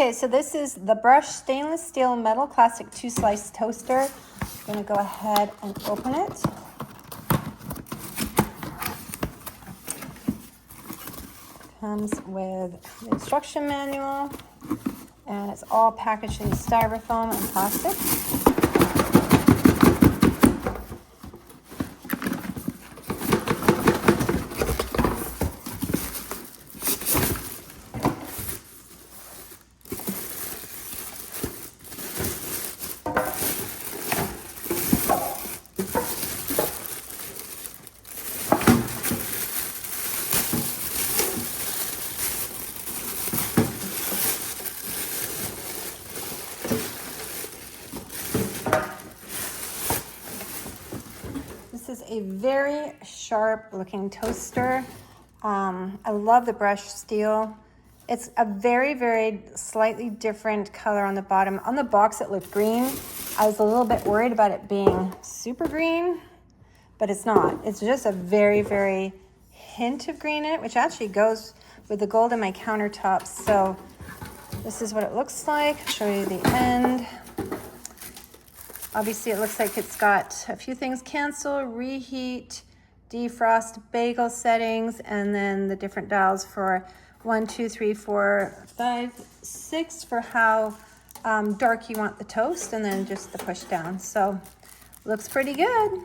Okay, so this is the Brush stainless steel metal classic 2-slice toaster. I'm gonna go ahead and open it. Comes with the instruction manual, and it's all packaged in styrofoam and plastic. This is a very sharp looking toaster. I love the brushed steel. It's a very, very slightly different color on the bottom. On the box it looked green. I was a little bit worried about it being super green, but it's not. It's just a very, very hint of green in it, which actually goes with the gold in my countertops. So this is what it looks like. I'll show you the end. Obviously, it looks like it's got a few things: cancel, reheat, defrost, bagel settings, and then the different dials for 1, 2, 3, 4, 5, 6 for how dark you want the toast, and then just the push down. So looks pretty good.